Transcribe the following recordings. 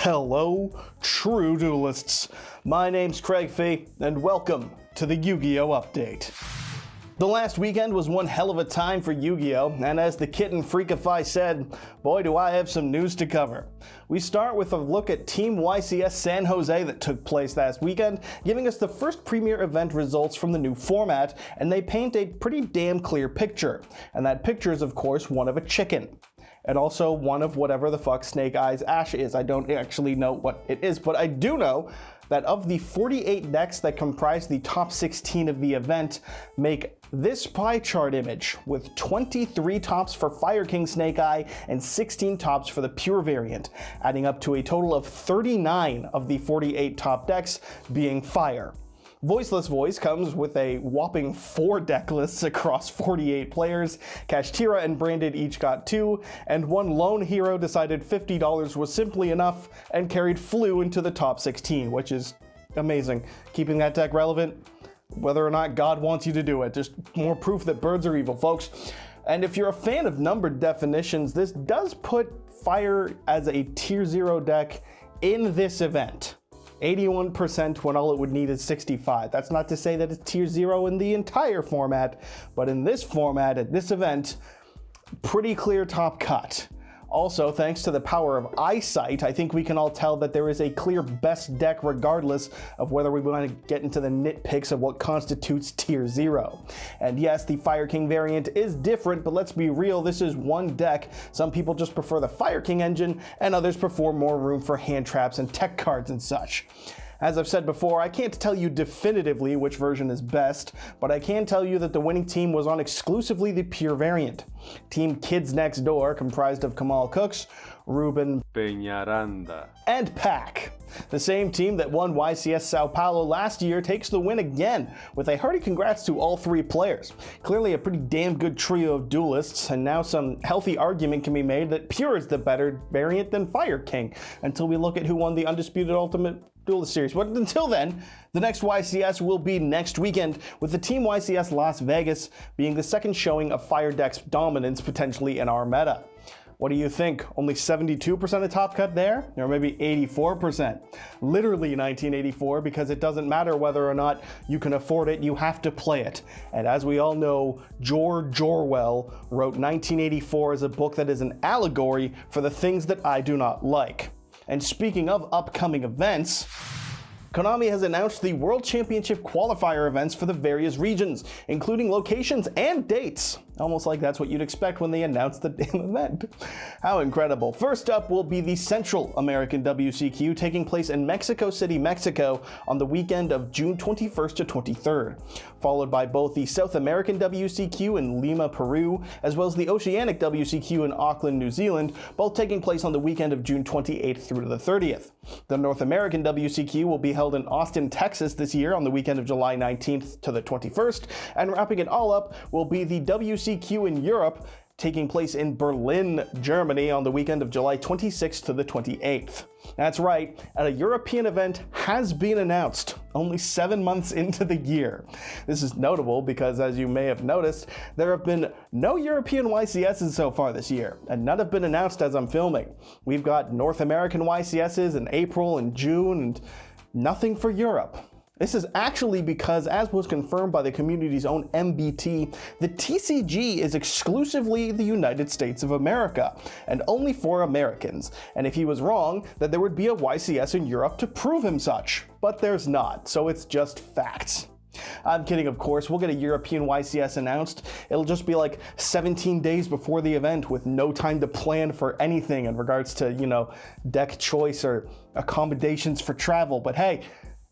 Hello, true duelists. My name's Craig Fee, and welcome to the Yu-Gi-Oh! Update. The last weekend was one hell of a time for Yu-Gi-Oh! And as the kitten Freakify said, boy do I have some news to cover. We start with a look at Team YCS San Jose that took place last weekend, giving us the first premier event results from the new format, and they paint a pretty damn clear picture. And that picture is of course one of a chicken. And also one of whatever the fuck Snake Eyes Ash is. I don't actually know what it is, but I do know that of the 48 decks that comprise the top 16 of the event, make this pie chart image with 23 tops for Fire King Snake Eye and 16 tops for the pure variant, adding up to a total of 39 of the 48 top decks being fire. Voiceless Voice comes with a whopping 4 deck lists across 48 players. Kashtira and Branded each got 2, and one lone hero decided $50 was simply enough and carried Flu into the top 16, which is amazing. Keeping that deck relevant, whether or not God wants you to do it. Just more proof that birds are evil, folks. And if you're a fan of numbered definitions, this does put Fire as a tier 0 deck in this event. 81% when all it would need is 65. That's not to say that it's tier 0 in the entire format, but in this format, at this event, pretty clear top cut. Also, thanks to the power of eyesight, I think we can all tell that there is a clear best deck regardless of whether we want to get into the nitpicks of what constitutes tier 0. And yes, the Fire King variant is different, but let's be real, this is one deck. Some people just prefer the Fire King engine, and others prefer more room for hand traps and tech cards and such. As I've said before, I can't tell you definitively which version is best, but I can tell you that the winning team was on exclusively the pure variant. Team Kids Next Door, comprised of Kamal Cooks, Ruben Peñaranda, and Pac. The same team that won YCS Sao Paulo last year takes the win again, with a hearty congrats to all 3 players. Clearly a pretty damn good trio of duelists, and now some healthy argument can be made that pure is the better variant than Fire King, until we look at who won the Undisputed Ultimate Duelist Series. But until then, the next YCS will be next weekend, with the Team YCS Las Vegas being the second showing of Fire Deck's dominance potentially in our meta. What do you think? Only 72% of top cut there? Or maybe 84%? Literally 1984, because it doesn't matter whether or not you can afford it, you have to play it. And as we all know, George Orwell wrote 1984 as a book that is an allegory for the things that I do not like. And speaking of upcoming events, Konami has announced the World Championship qualifier events for the various regions, including locations and dates. Almost like that's what you'd expect when they announce the damn event. How incredible. First up will be the Central American WCQ, taking place in Mexico City, Mexico on the weekend of June 21st to 23rd, followed by both the South American WCQ in Lima, Peru, as well as the Oceanic WCQ in Auckland, New Zealand, both taking place on the weekend of June 28th through to the 30th. The North American WCQ will be held in Austin, Texas this year on the weekend of July 19th to the 21st, and wrapping it all up will be the WCQ in Europe, taking place in Berlin, Germany on the weekend of July 26th to the 28th. That's right, and a European event has been announced, only 7 months into the year. This is notable because, as you may have noticed, there have been no European YCSs so far this year, and none have been announced as I'm filming. We've got North American YCSs in April and June, and nothing for Europe. This is actually because, as was confirmed by the community's own MBT, the TCG is exclusively the United States of America, and only for Americans. And if he was wrong, then there would be a YCS in Europe to prove him such. But there's not, so it's just facts. I'm kidding, of course. We'll get a European YCS announced. It'll just be like 17 days before the event with no time to plan for anything in regards to, deck choice or accommodations for travel. But hey,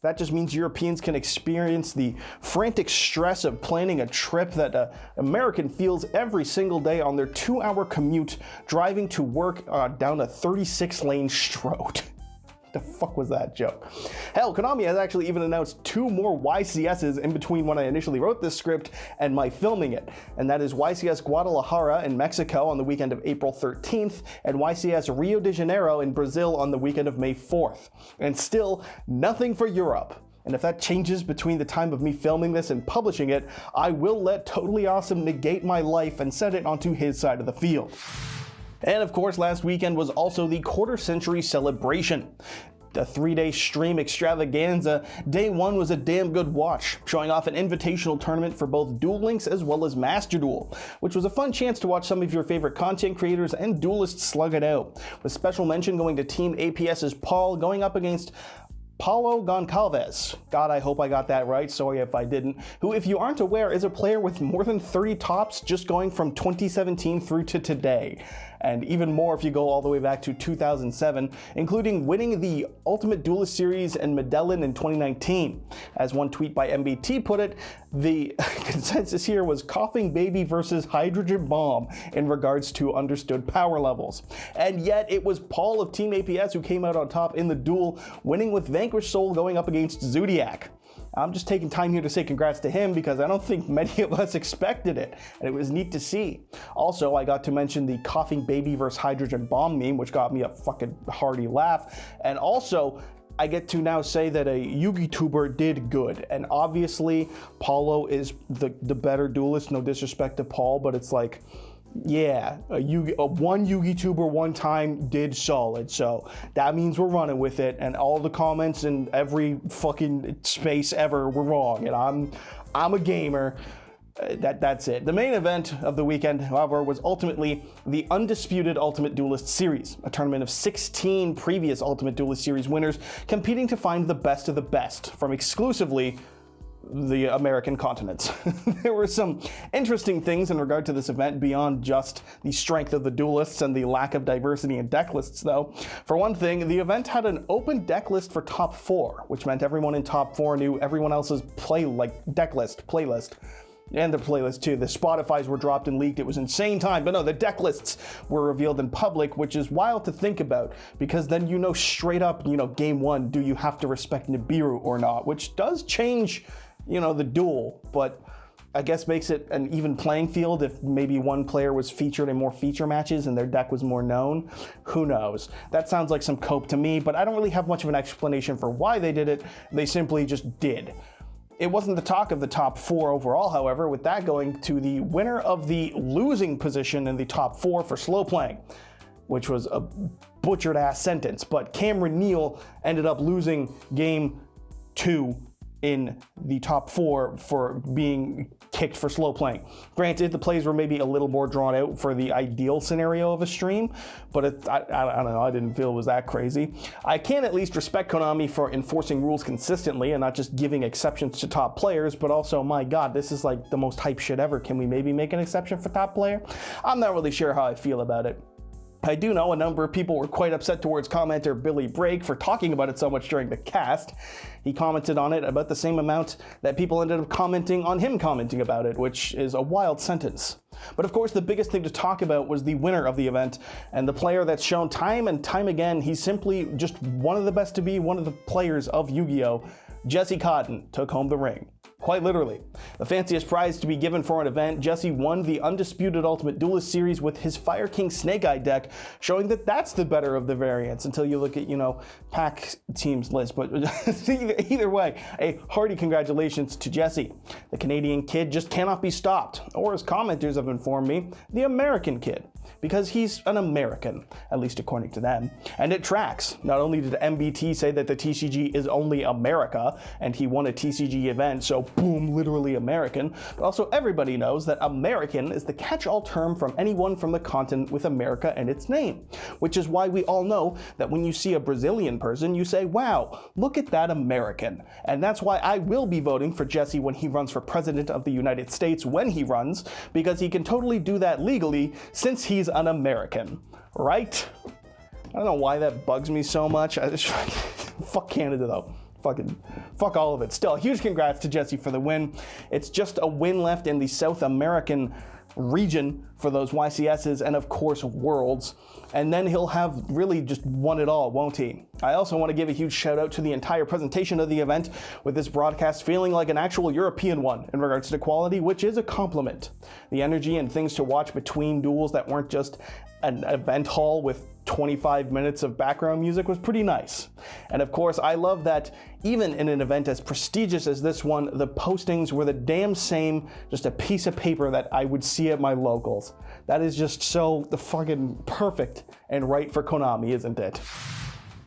that just means Europeans can experience the frantic stress of planning a trip that an American feels every single day on their 2-hour commute driving to work down a 36-lane strode. The fuck was that joke? Hell, Konami has actually even announced 2 more YCSs in between when I initially wrote this script and my filming it. And that is YCS Guadalajara in Mexico on the weekend of April 13th and YCS Rio de Janeiro in Brazil on the weekend of May 4th. And still, nothing for Europe. And if that changes between the time of me filming this and publishing it, I will let Totally Awesome negate my life and set it onto his side of the field. And of course, last weekend was also the quarter-century celebration. The 3-day stream extravaganza, day one was a damn good watch, showing off an invitational tournament for both Duel Links as well as Master Duel, which was a fun chance to watch some of your favorite content creators and duelists slug it out, with special mention going to Team APS's Paul going up against Paulo Goncalves. God, I hope I got that right, sorry if I didn't, who, if you aren't aware, is a player with more than 30 tops just going from 2017 through to today. And even more if you go all the way back to 2007, including winning the Ultimate Duelist Series and Medellin in 2019. As one tweet by MBT put it, the consensus here was coughing baby versus hydrogen bomb in regards to understood power levels. And yet it was Paul of Team APS who came out on top in the duel, winning with Vanquished Soul going up against Zodiac. I'm just taking time here to say congrats to him because I don't think many of us expected it, and it was neat to see. Also, I got to mention the coughing baby versus hydrogen bomb meme, which got me a fucking hearty laugh. And also, I get to now say that a YouTuber did good, and obviously Paulo is the better duelist, no disrespect to Paul, but it's like, yeah, one YouTuber one time did solid, so that means we're running with it, and all the comments in every fucking space ever were wrong, and I'm a gamer. That's it. The main event of the weekend, however, was ultimately the Undisputed Ultimate Duelist Series, a tournament of 16 previous Ultimate Duelist Series winners competing to find the best of the best from exclusively the American continent. There were some interesting things in regard to this event beyond just the strength of the duelists and the lack of diversity in deck lists, though. For one thing, the event had an open deck list for top 4, which meant everyone in top 4 knew everyone else's playlist. And the playlist too. The Spotify's were dropped and leaked. It was insane time. But no, the deck lists were revealed in public, which is wild to think about, because then you know straight up, game one, do you have to respect Nibiru or not? Which does change, the duel, but I guess makes it an even playing field if maybe one player was featured in more feature matches and their deck was more known. Who knows? That sounds like some cope to me, but I don't really have much of an explanation for why they did it. They simply just did. It wasn't the talk of the top 4 overall, however, with that going to the winner of the losing position in the top 4 for slow playing, which was a butchered ass sentence, but Cameron Neal ended up losing game 2 in the top 4 for being kicked for slow playing. Granted, the plays were maybe a little more drawn out for the ideal scenario of a stream, but I don't know, I didn't feel it was that crazy. I can at least respect Konami for enforcing rules consistently and not just giving exceptions to top players, but also, my god, this is like the most hype shit ever. Can we maybe make an exception for top player? I'm not really sure how I feel about it. I do know a number of people were quite upset towards commenter Billy Brake for talking about it so much during the cast. He commented on it about the same amount that people ended up commenting on him commenting about it, which is a wild sentence. But of course, the biggest thing to talk about was the winner of the event, and the player that's shown time and time again he's simply just one of the best to be one of the players of Yu-Gi-Oh! Jesse Cotton took home the ring. Quite literally. The fanciest prize to be given for an event, Jesse won the Undisputed Ultimate Duelist Series with his Fire King Snake Eye deck, showing that that's the better of the variants until you look at, pack team's list. But either way, a hearty congratulations to Jesse. The Canadian kid just cannot be stopped, or as commenters have informed me, the American kid, because he's an American, at least according to them. And it tracks. Not only did MBT say that the TCG is only America, and he won a TCG event, so boom, literally American, but also everybody knows that American is the catch-all term from anyone from the continent with America in its name, which is why we all know that when you see a Brazilian person, you say, wow, look at that American. And that's why I will be voting for Jesse when he runs for President of the United States when he runs, because he can totally do that legally since he's an American, right? I don't know why that bugs me so much. I just fuck Canada though. Fuck all of it. Still, huge congrats to Jesse for the win. It's just a win left in the South American region for those YCSs and of course Worlds, and then he'll have really just won it all, won't he? I also want to give a huge shout out to the entire presentation of the event, with this broadcast feeling like an actual European one in regards to quality, which is a compliment. The energy and things to watch between duels that weren't just an event hall with 25 minutes of background music was pretty nice. And of course, I love that even in an event as prestigious as this one, the postings were the damn same, just a piece of paper that I would see at my locals. That is just so the fucking perfect and right for Konami, isn't it?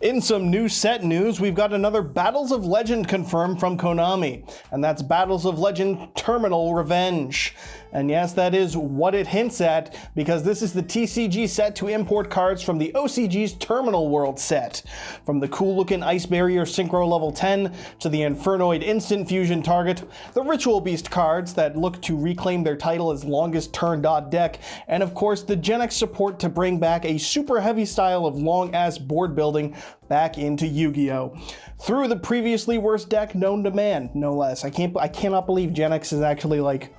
In some new set news, we've got another Battles of Legend confirmed from Konami, and that's Battles of Legend Terminal Revenge. And yes, that is what it hints at, because this is the TCG set to import cards from the OCG's Terminal World set. From the cool-looking Ice Barrier Synchro Level 10 to the Infernoid Instant Fusion Target, the Ritual Beast cards that look to reclaim their title as longest turn dot deck, and of course the Gen X support to bring back a super heavy style of long-ass board building back into Yu-Gi-Oh! Through the previously worst deck known to man, no less. I cannot believe Gen X is actually like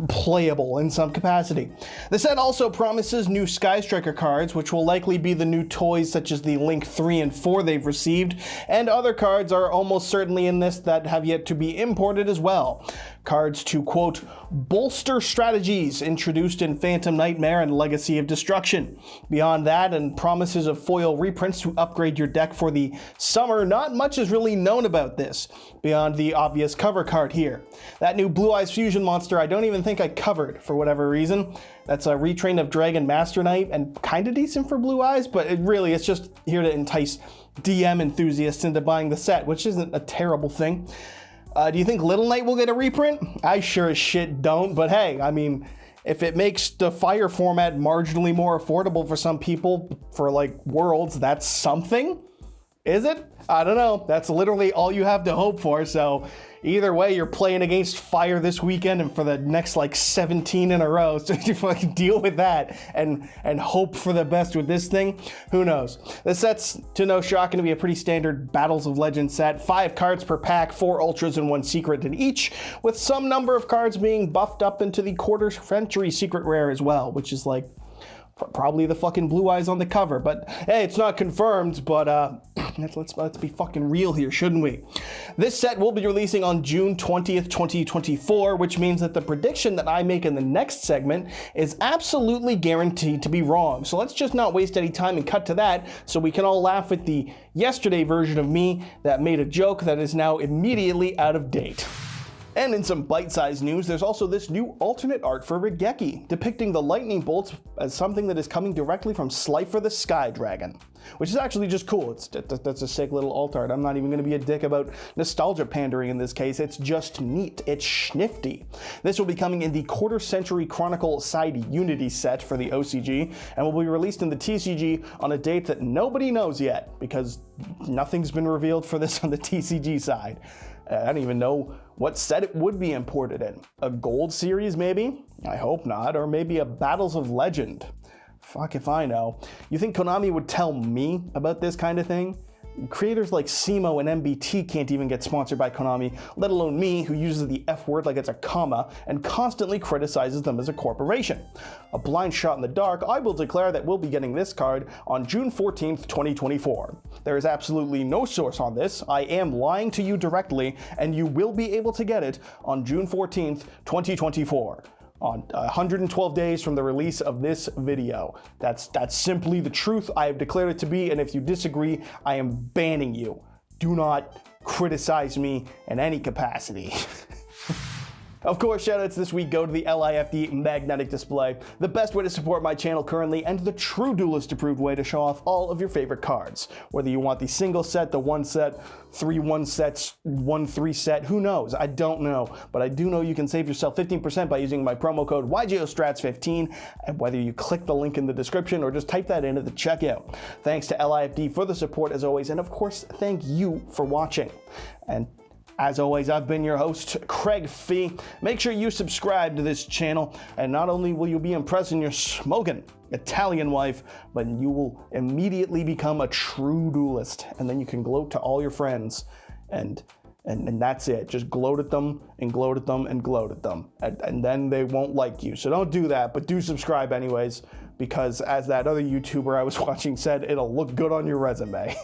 playable in some capacity. The set also promises new Sky Striker cards, which will likely be the new toys such as the Link 3 and 4 they've received, and other cards are almost certainly in this that have yet to be imported as well. Cards to, quote, bolster strategies introduced in Phantom Nightmare and Legacy of Destruction. Beyond that, and promises of foil reprints to upgrade your deck for the summer, not much is really known about this, beyond the obvious cover card here. That new Blue Eyes Fusion monster I don't even think I covered for whatever reason. That's a retrain of Dragon Master Knight, and kinda decent for Blue Eyes, but it's just here to entice DM enthusiasts into buying the set, which isn't a terrible thing. Do you think Little Knight will get a reprint? I sure as shit don't, but hey, I mean, if it makes the Fire format marginally more affordable for some people for like Worlds, that's something? Is it? I don't know. That's literally all you have to hope for, so either way, you're playing against Fire this weekend and for the next like 17 in a row, so you fucking deal with that and hope for the best with this thing. Who knows? The set's, to no shock, going to be a pretty standard Battles of Legends set. 5 cards per pack, 4 Ultras and 1 Secret in each, with some number of cards being buffed up into the quarter-century Secret Rare as well, which is like probably the fucking Blue Eyes on the cover, but hey, it's not confirmed, but let's be fucking real here, shouldn't we? This set will be releasing on June 20th, 2024, which means that the prediction that I make in the next segment is absolutely guaranteed to be wrong. So let's just not waste any time and cut to that so we can all laugh at the yesterday version of me that made a joke that is now immediately out of date. And in some bite-sized news, there's also this new alternate art for Regeki, depicting the lightning bolts as something that is coming directly from Slifer the Sky Dragon, which is actually just cool. That's a sick little alt art. I'm not even going to be a dick about nostalgia pandering in this case. It's just neat. It's schnifty. This will be coming in the Quarter Century Chronicle Side Unity set for the OCG, and will be released in the TCG on a date that nobody knows yet, because nothing's been revealed for this on the TCG side. I don't even know what set it would be imported in. A Gold series, maybe? I hope not. Or maybe a Battles of Legend. Fuck if I know. You think Konami would tell me about this kind of thing? Creators like Simo and MBT can't even get sponsored by Konami, let alone me, who uses the F word like it's a comma and constantly criticizes them as a corporation. A blind shot in the dark, I will declare that we'll be getting this card on June 14th, 2024. There is absolutely no source on this. I am lying to you directly, and you will be able to get it on June 14th, 2024. On 112 days from the release of this video. That's simply the truth. I have declared it to be, and if you disagree, I am banning you. Do not criticize me in any capacity. Of course, shoutouts this week go to the LIFD Magnetic Display, the best way to support my channel currently, and the true Duelist approved way to show off all of your favorite cards. Whether you want the single set, the 1 set, 3 1 sets, 1 3 set, who knows? I don't know. But I do know you can save yourself 15% by using my promo code YGOSTRATS15, and whether you click the link in the description or just type that in at the checkout. Thanks to LIFD for the support as always, and of course, thank you for watching. And as always, I've been your host, Craig Fee. Make sure you subscribe to this channel, and not only will you be impressing your smoking Italian wife, but you will immediately become a true duelist, and then you can gloat to all your friends, and that's it. Just gloat at them, and gloat at them, and gloat at them, and then they won't like you. So don't do that, but do subscribe anyways, because as that other YouTuber I was watching said, it'll look good on your resume.